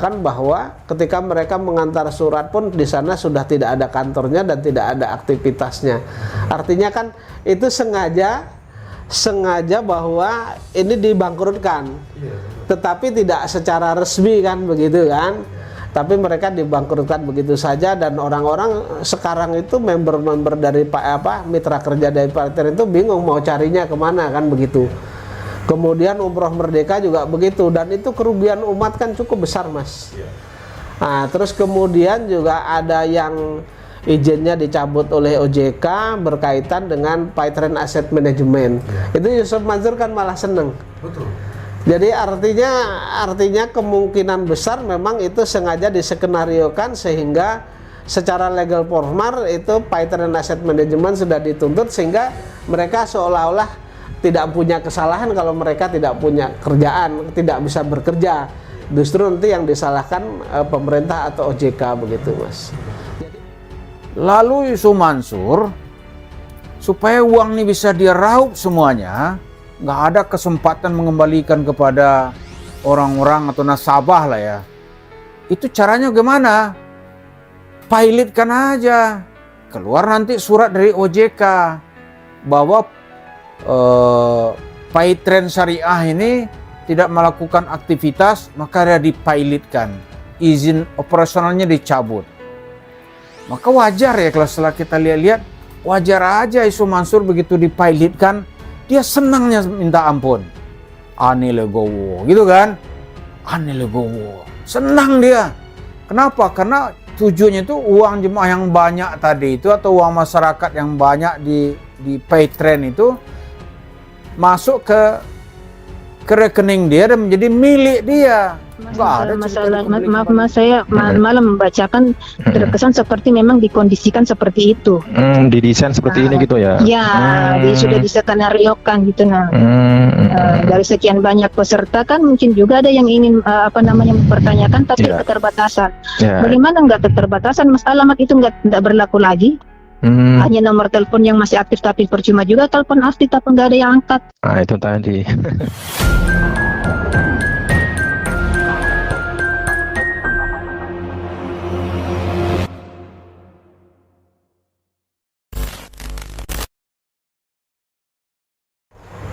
kan bahwa ketika mereka mengantar surat pun di sana sudah tidak ada kantornya dan tidak ada aktivitasnya. Artinya kan itu sengaja bahwa ini dibangkrutkan, tetapi tidak secara resmi kan begitu kan. Tapi mereka dibangkrutkan begitu saja, dan orang-orang sekarang itu member-member dari mitra kerja dari partai itu bingung mau carinya kemana kan begitu. Kemudian umroh merdeka juga begitu, dan itu kerugian umat kan cukup besar, Mas. Nah, terus kemudian juga ada yang izinnya dicabut oleh OJK berkaitan dengan Paytrend Asset Management. Itu Yusuf Mansur kan malah seneng. Betul. Jadi artinya kemungkinan besar memang itu sengaja disekenariokan sehingga secara legal formal itu Paytrend Asset Management sudah dituntut, sehingga mereka seolah-olah tidak punya kesalahan kalau mereka tidak punya kerjaan, tidak bisa bekerja. Justru nanti yang disalahkan pemerintah atau OJK begitu, Mas. Lalu Yusuf Mansur, supaya uang ini bisa dia raup semuanya, nggak ada kesempatan mengembalikan kepada orang-orang atau nasabah lah ya. Itu caranya gimana? Pilotkan aja. Keluar nanti surat dari OJK bahwa Paytrend Syariah ini tidak melakukan aktivitas, maka dia dipilotkan, izin operasionalnya dicabut. Maka wajar ya kalau setelah kita lihat-lihat, wajar aja Yusuf Mansur begitu dipilotkan, dia senangnya minta ampun. Ani legowo, gitu kan? Ani legowo, senang dia. Kenapa? Karena tujuannya itu uang jemaah yang banyak tadi itu, atau uang masyarakat yang banyak di Paytrend itu masuk ke rekening dia dan menjadi milik dia. Masalah, maaf Mas, saya malah membacakan terkesan seperti memang dikondisikan seperti itu. Didesain seperti ini gitu ya? Ya, sudah disekenariokan gitu. Dari sekian banyak peserta kan mungkin juga ada yang ingin mempertanyakan, tapi keterbatasan. Bagaimana nggak keterbatasan? Mas, alamat itu nggak berlaku lagi. Hanya nomor telepon yang masih aktif, tapi percuma juga telepon aktif tapi nggak ada yang angkat. Nah, itu tadi.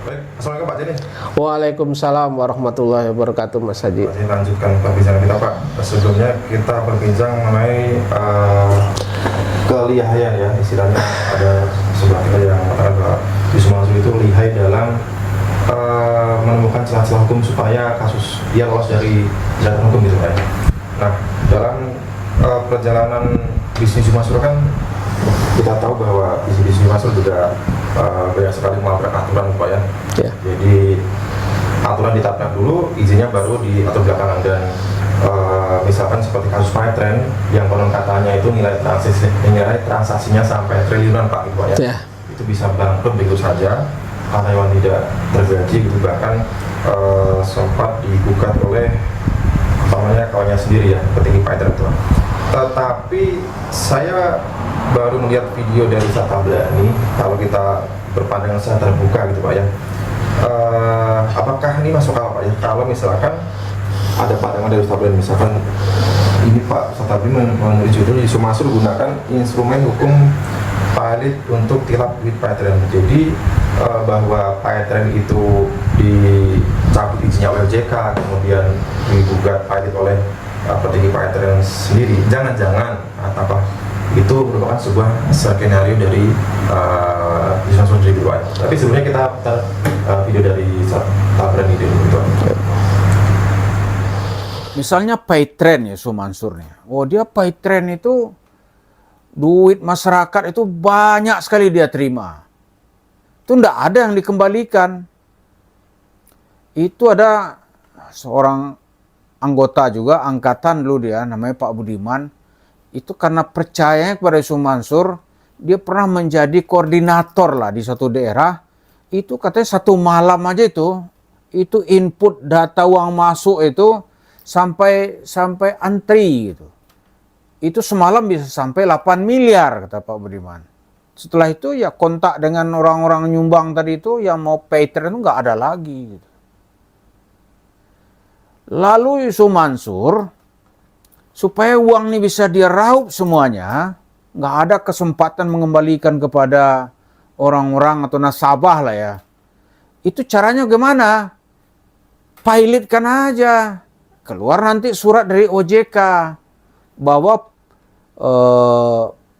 Baik, assalamualaikum Pak Jenny. Waalaikumsalam warahmatullahi wabarakatuh, Mas Haji. Masih lanjutkan perbincangan kita, Pak. Sebelumnya kita berbincang mengenai kelihayan ya, istilahnya ada sebelah kita yang mengatakan bahwa Yusuf Mansur itu lihai dalam menemukan celah-celah hukum supaya kasus dia lolos dari jalur hukum gitu Pak. Nah, dalam perjalanan bisnis Yusuf Mansur kan kita tahu bahwa bisnis Yusuf Mansur juga banyak sekali melanggar aturan Pak ya. Jadi aturan ditabrak dulu, izinnya baru diatur belakangan, dan misalkan seperti kasus Paytrend yang konon katanya itu nilai transaksinya sampai triliunan Pak gitu ya. Itu bisa bangkrut begitu saja karena yang tidak tergaji gitu, bahkan sempat digugat oleh kawannya sendiri ya, petinggi Paytrend itu. Tetapi saya baru melihat video dari Ustaz Tabrani, kalau kita berpandangan secara terbuka gitu Pak ya, apakah ini masuk akal Pak ya, kalau misalkan ada pandangan dari Ustaz Tabrani, misalkan ini Pak Ustaz Tabrani menulis judul Yusuf Mansur gunakan instrumen hukum pilot untuk tilap duit Paytrend. Jadi bahwa Paytrend itu dicabut izinnya oleh OJK, kemudian digugat pilot oleh petinggi Paytrend sendiri, jangan-jangan atau itu merupakan sebuah skenario dari Yusuf Mansur sendiri. Tapi sebelumnya kita putar video dari Tabrani dulu. Misalnya Paytrend Yusuf Mansur nih, dia Paytrend itu duit masyarakat itu banyak sekali dia terima. Itu enggak ada yang dikembalikan. Itu ada seorang anggota juga angkatan dulu dia, namanya Pak Budiman. Itu karena percayanya kepada Yusuf Mansur, dia pernah menjadi koordinator lah di suatu daerah. Itu katanya satu malam aja itu input data uang masuk itu sampai antri gitu. Itu semalam bisa sampai 8 miliar kata Pak Budiman. Setelah itu ya kontak dengan orang-orang nyumbang tadi itu yang mau Paytrend itu nggak ada lagi gitu. Lalu Yusuf Mansur supaya uang ini bisa dia raup semuanya, nggak ada kesempatan mengembalikan kepada orang-orang atau nasabah lah ya. Itu caranya gimana? Pilotkan aja. Keluar nanti surat dari OJK bahwa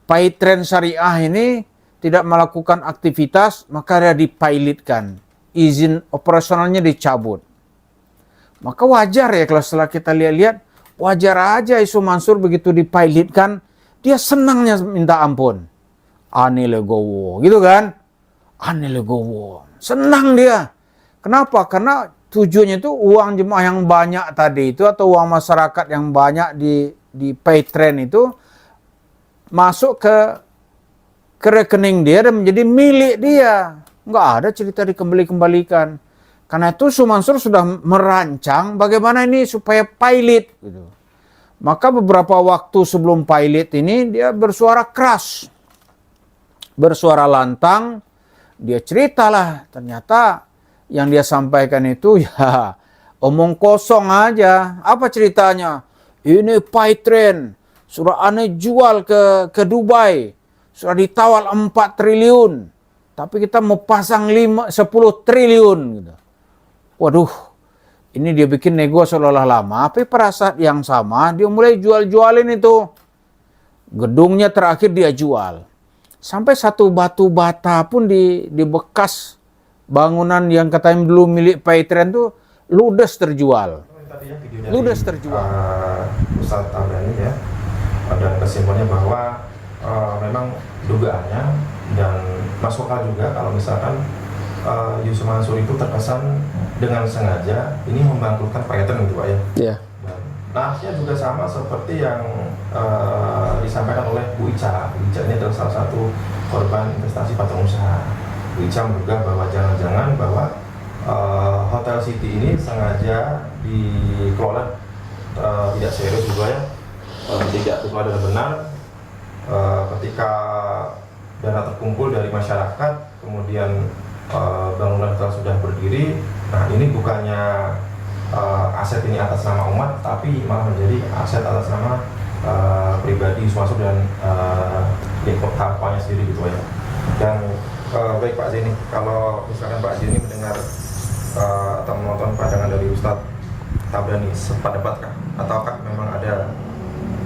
Paytrend Syariah ini tidak melakukan aktivitas, maka dia dipilotkan. Izin operasionalnya dicabut. Maka wajar ya kalau setelah kita lihat-lihat, wajar aja Isu Mansur begitu dipilotkan, dia senangnya minta ampun. Ani legowo, gitu kan? Ani legowo. Senang dia. Kenapa? Karena tujuannya itu uang jemaah yang banyak tadi itu atau uang masyarakat yang banyak di Paytrend itu masuk ke rekening dia dan menjadi milik dia. Nggak ada cerita dikembalikan. Karena itu Sumansur sudah merancang bagaimana ini supaya pilot. Gitu. Maka beberapa waktu sebelum pilot ini dia bersuara keras. Bersuara lantang. Dia ceritalah ternyata yang dia sampaikan itu ya omong kosong aja. Apa ceritanya? Ini Paytrend. Sudah aneh jual ke Dubai. Sudah ditawar 4 triliun. Tapi kita mau pasang 10 triliun. Gitu. Waduh, ini dia bikin nego seolah-olah lama. Tapi pada saat yang sama, dia mulai jual-jualin itu. Gedungnya terakhir dia jual. Sampai satu batu bata pun di bekas bangunan yang katanya dulu milik Paytrend itu ludes terjual. Ludes terjual. Ustadz Tabrani ya, ada kesimpulannya bahwa memang dugaannya dan masuk akal juga kalau misalkan Yusuf Mansur itu terkesan dengan sengaja ini membangkrutkan Paytrend gitu Pak ya. Iya. Nasnya juga sama seperti yang disampaikan oleh Bu Ica. Bu Ica ini adalah salah satu korban investasi patron usaha. Bu Ica menduga bahwa jangan-jangan bahwa Hotel City ini sengaja dikelola tidak serius juga ya, tidak dikelola dengan benar. Ketika dana terkumpul dari masyarakat, kemudian bangunan hotel sudah berdiri. Nah ini bukannya aset ini atas nama umat, tapi malah menjadi aset atas nama pribadi Sumansur dan kampanye sendiri gitu ya. Dan baik Pak Zeni, kalau misalkan Pak Zeni mendengar atau menonton pandangan dari Ustadz Tabrani, sepadatkah ataukah memang ada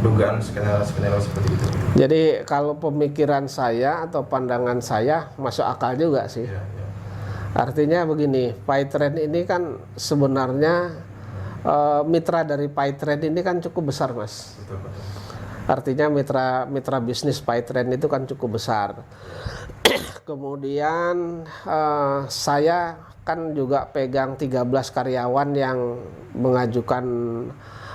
dugaan skenario seperti itu? Jadi kalau pemikiran saya atau pandangan saya masuk akal juga sih. Ya, ya. Artinya begini, Paytrend ini kan sebenarnya mitra dari Paytrend ini kan cukup besar, Mas. Betul, betul. Artinya mitra bisnis Paytrend itu kan cukup besar. Kemudian saya kan juga pegang 13 karyawan yang mengajukan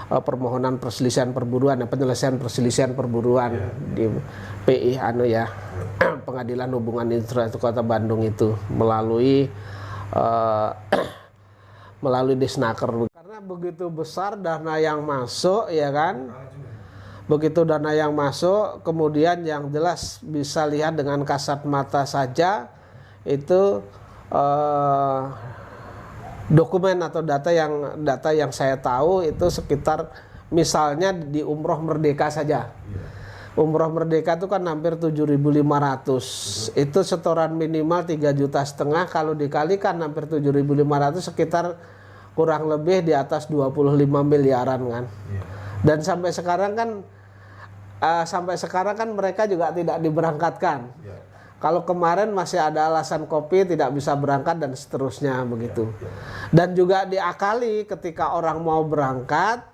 permohonan perselisihan perburuan, penyelesaian perselisihan perburuan di PI Pengadilan Hubungan Industrial Kota Bandung itu melalui Disnaker. Karena begitu besar dana yang masuk, ya kan? Begitu dana yang masuk, kemudian yang jelas bisa lihat dengan kasat mata saja itu dokumen atau data yang saya tahu itu sekitar misalnya di Umroh Merdeka saja. Umroh Merdeka itu kan hampir 7.500. Itu setoran minimal 3,5 juta. Kalau dikalikan hampir 7.500 sekitar kurang lebih di atas 25 miliaran kan. Dan sampai sekarang kan mereka juga tidak diberangkatkan. Kalau kemarin masih ada alasan kopi tidak bisa berangkat dan seterusnya begitu. Dan juga diakali ketika orang mau berangkat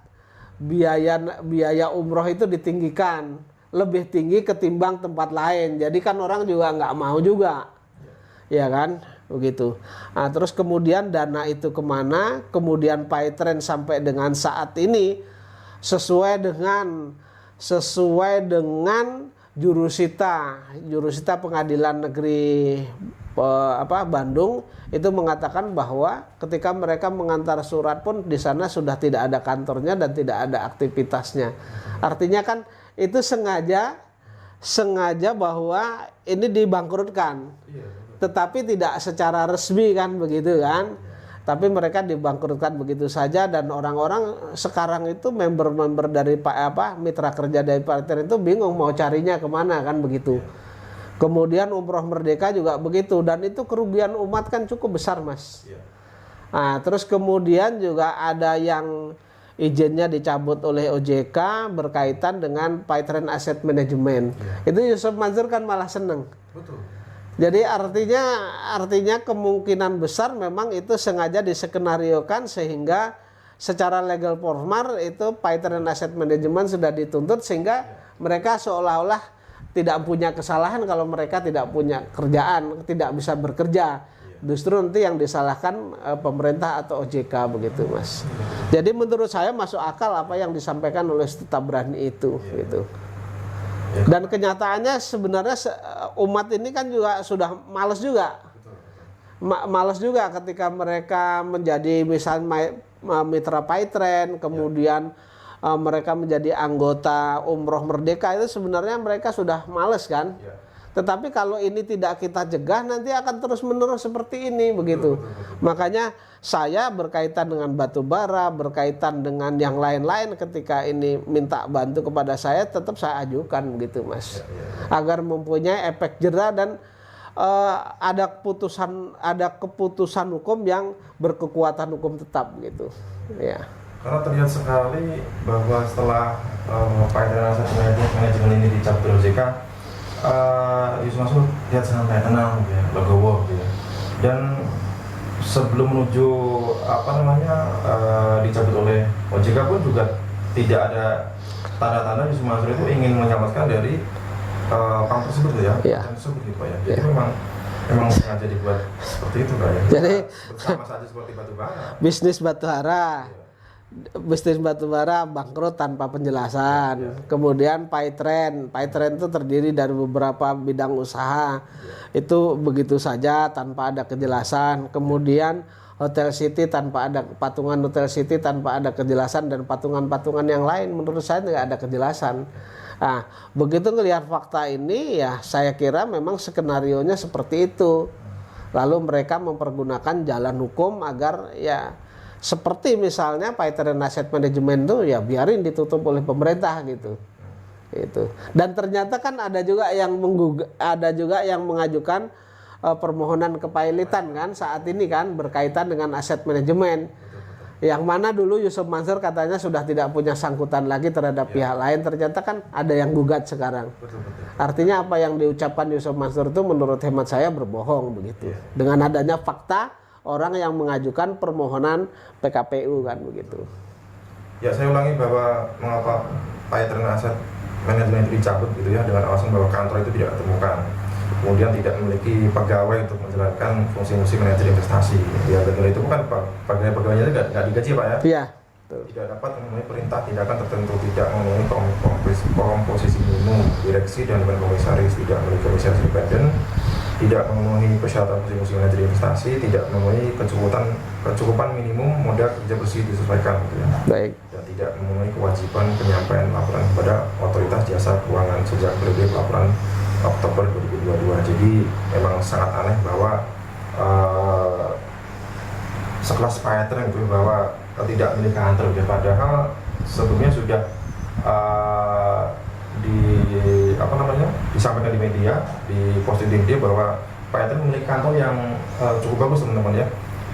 biaya umroh itu ditinggikan, lebih tinggi ketimbang tempat lain. Jadi kan orang juga nggak mau juga, ya kan begitu. Nah, terus kemudian dana itu kemana? Kemudian Paytrend sampai dengan saat ini sesuai dengan jurusita Pengadilan Negeri Bandung itu mengatakan bahwa ketika mereka mengantar surat pun di sana sudah tidak ada kantornya dan tidak ada aktivitasnya. Artinya kan itu sengaja bahwa ini dibangkrutkan, tetapi tidak secara resmi kan begitu kan. tapi mereka dibangkrutkan begitu saja, dan orang-orang sekarang itu member-member dari mitra kerja dari Paitren itu bingung mau carinya kemana kan begitu. Kemudian umroh merdeka juga begitu, dan itu kerugian umat kan cukup besar, Mas. Nah, terus kemudian juga ada yang izinnya dicabut oleh OJK berkaitan dengan Paitren Asset Management. Itu Yusuf Mansur kan malah seneng. Betul. Jadi artinya kemungkinan besar memang itu sengaja diskenariokan sehingga secara legal formal itu Paitren Asset Management sudah dituntut, sehingga mereka seolah-olah tidak punya kesalahan kalau mereka tidak punya kerjaan, tidak bisa bekerja. Justru nanti yang disalahkan pemerintah atau OJK begitu, Mas. Jadi menurut saya masuk akal apa yang disampaikan oleh Tabrani itu gitu. Dan kenyataannya sebenarnya umat ini kan juga sudah malas juga. Malas juga ketika mereka menjadi misalnya mitra Paitren, kemudian mereka menjadi anggota umroh merdeka, itu sebenarnya mereka sudah malas kan. Tetapi kalau ini tidak kita cegah, nanti akan terus menerus seperti ini begitu. Makanya saya berkaitan dengan batu bara, berkaitan dengan yang lain-lain, ketika ini minta bantu kepada saya, tetap saya ajukan begitu, Mas. Agar mempunyai efek jera dan ada keputusan hukum yang berkekuatan hukum tetap gitu. Ya. Karena terlihat sekali bahwa setelah Paitren Asset Management ini dicabut OJK, Yusuf Mansur lihat santai, tenang, ya, legowo, ya. Dan sebelum menuju dicabut oleh OJK pun juga tidak ada tanda-tanda Yusuf Mansur itu ingin menyelamatkan dari pam tersebut ya. Tersebut gitu Pak ya. Jadi memang sengaja dibuat seperti itu Pak ya. Jadi sama saja seperti batu bara. Bisnis batu bara bangkrut tanpa penjelasan. Kemudian Paitren itu terdiri dari beberapa bidang usaha. Itu begitu saja tanpa ada kejelasan. Kemudian Hotel City tanpa ada patungan Hotel City tanpa ada kejelasan, dan patungan-patungan yang lain menurut saya tidak ada kejelasan. Nah, begitu ngelihat fakta ini ya saya kira memang skenarionya seperti itu. Lalu mereka mempergunakan jalan hukum agar ya seperti misalnya Paitren Asset Management itu ya biarin ditutup oleh pemerintah gitu. Dan ternyata kan ada juga yang mengajukan permohonan kepailitan kan saat ini kan berkaitan dengan aset manajemen. Yang mana dulu Yusuf Mansur katanya sudah tidak punya sangkutan lagi terhadap pihak lain, ternyata kan ada yang gugat sekarang. Artinya apa yang diucapkan Yusuf Mansur itu menurut hemat saya berbohong begitu. Dengan adanya fakta orang yang mengajukan permohonan PKPU kan begitu. Ya, saya ulangi bahwa mengapa Paitren Asset Management itu dicabut gitu ya, dengan alasan bahwa kantor itu tidak ditemukan, kemudian tidak memiliki pegawai untuk menjalankan fungsi-fungsi manajer investasi. Ya, betul, itu bukan pegawainya itu nggak digaji Pak ya? Iya. Tidak dapat memenuhi perintah tindakan tertentu, tidak memenuhi komposisi minimum direksi dan komisaris, tidak memiliki komisaris independen, tidak memenuhi persyaratan fungsi manajer investasi, tidak memenuhi kecukupan minimum modal kerja bersih disesuaikan gitu ya. Baik. Dan tidak memenuhi kewajiban penyampaian laporan kepada otoritas jasa keuangan sejak periode laporan Oktober 2022. Jadi memang sangat aneh bahwa sekelas Paitren itu bahwa tidak memiliki kantor, padahal sebelumnya sudah disampaikan di media, di posting di media bahwa Paitren memiliki kantor yang cukup bagus teman-teman ya.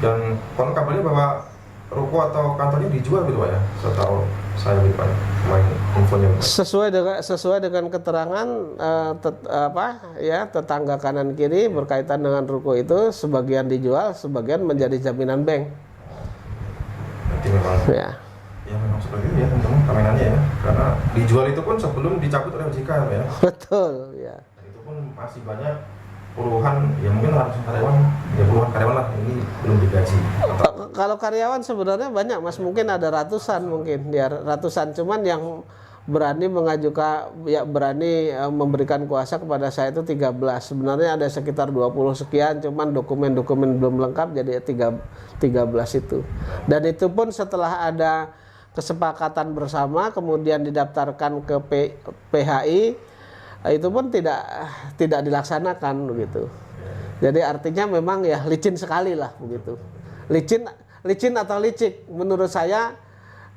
Dan konon kabarnya bahwa ruko atau kantornya dijual gitu Pak ya, setahu saya gitu Pak, infonya. Sesuai dengan keterangan tetangga kanan kiri berkaitan dengan ruko itu, sebagian dijual, sebagian menjadi jaminan bank. Berarti memang memang seperti itu ya teman-teman permainannya ya, karena dijual itu pun sebelum dicabut oleh OJK ya. Betul ya. Dan itu pun masih banyak puluhan, ya mungkin ratusan karyawan, ya puluhan karyawan lah ini belum digaji. Kalau karyawan sebenarnya banyak Mas, mungkin ada ratusan, cuman yang berani mengajukan, ya berani memberikan kuasa kepada saya itu 13. Sebenarnya ada sekitar 20 sekian, cuman dokumen-dokumen belum lengkap jadi 13 itu. Dan itu pun setelah ada kesepakatan bersama, kemudian didaftarkan ke PHI, itu pun tidak dilaksanakan begitu. Jadi artinya memang ya licin sekali lah begitu. licin atau licik? Menurut saya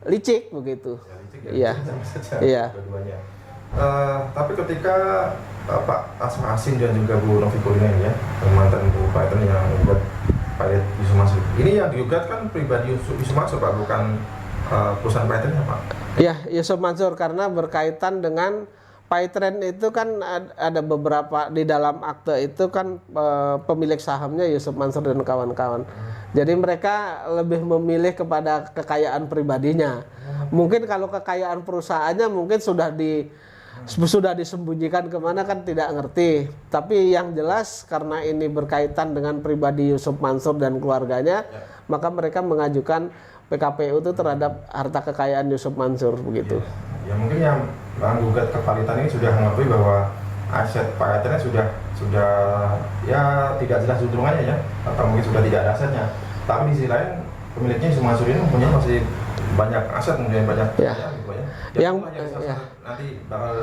licik begitu. Ya, licik Iya. sama saja, Iya. dua-duanya. Tapi ketika Pak Asma Asin dan juga Bu Novi Kulina ini ya, mantan Bupati yang membuat pilot Yusuf Mansur, ini yang digugat kan pribadi Yusuf Mansur Pak, bukan perusahaan pilotnya Pak? Iya, Yusuf Mansur, karena berkaitan dengan Paytren itu kan ada beberapa di dalam akte itu kan pemilik sahamnya Yusuf Mansur dan kawan-kawan. Jadi mereka lebih memilih kepada kekayaan pribadinya. Mungkin kalau kekayaan perusahaannya mungkin sudah disembunyikan kemana kan tidak ngerti. Tapi yang jelas karena ini berkaitan dengan pribadi Yusuf Mansur dan keluarganya, maka mereka mengajukan PKPU itu terhadap harta kekayaan Yusuf Mansur begitu. Ya mungkin yang menggugat kepalitan ini sudah mengakui bahwa aset Pak Etrennya sudah ya tidak jelas untungannya ya, atau mungkin sudah tidak ada asetnya. Tapi di sisi lain pemiliknya Yusuf Mansur ini mempunyai masih banyak aset, mempunyai banyak Ya. gitu ya. Yang Ya. Nanti bakal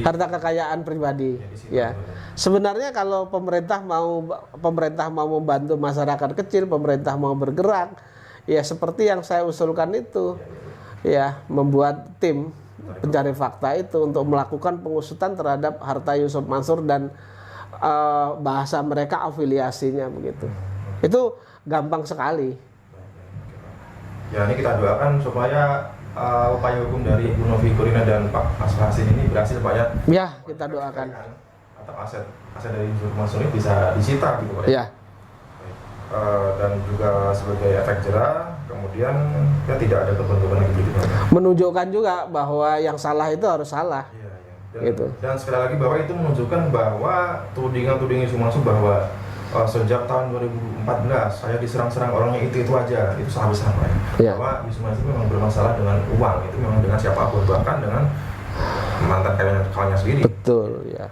harta kekayaan pribadi. di situ, Ya. gitu. Sebenarnya kalau pemerintah mau membantu masyarakat kecil, pemerintah mau bergerak, ya seperti yang saya usulkan itu. Ya, membuat tim pencari fakta itu untuk melakukan pengusutan terhadap harta Yusuf Mansur dan bahasa mereka afiliasinya begitu. Itu gampang sekali. Ya ini kita doakan supaya upaya hukum dari Bu Novi Kulina dan Pak Asma Asin ini berhasil Pak ya. Ya, kita doakan. Atau aset dari Yusuf Mansur ini bisa disita gitu Pak Ya. Dan juga sebagai efek jerah, kemudian ya tidak ada kebentukan lagi begitu Pak. Menunjukkan juga bahwa yang salah itu harus salah. Iya, iya. Dan, Gitu. dan sekali lagi bahwa itu menunjukkan bahwa tudingan-tudingan Yusuf Mansur bahwa sejak tahun 2014 saya diserang-serang orangnya itu aja, itu salah besar Pak ya. Iya. Bahwa Yusuf Mansur memang bermasalah dengan uang, itu memang dengan siapapun, bahkan dengan mantan kawannya sendiri. Betul, ya.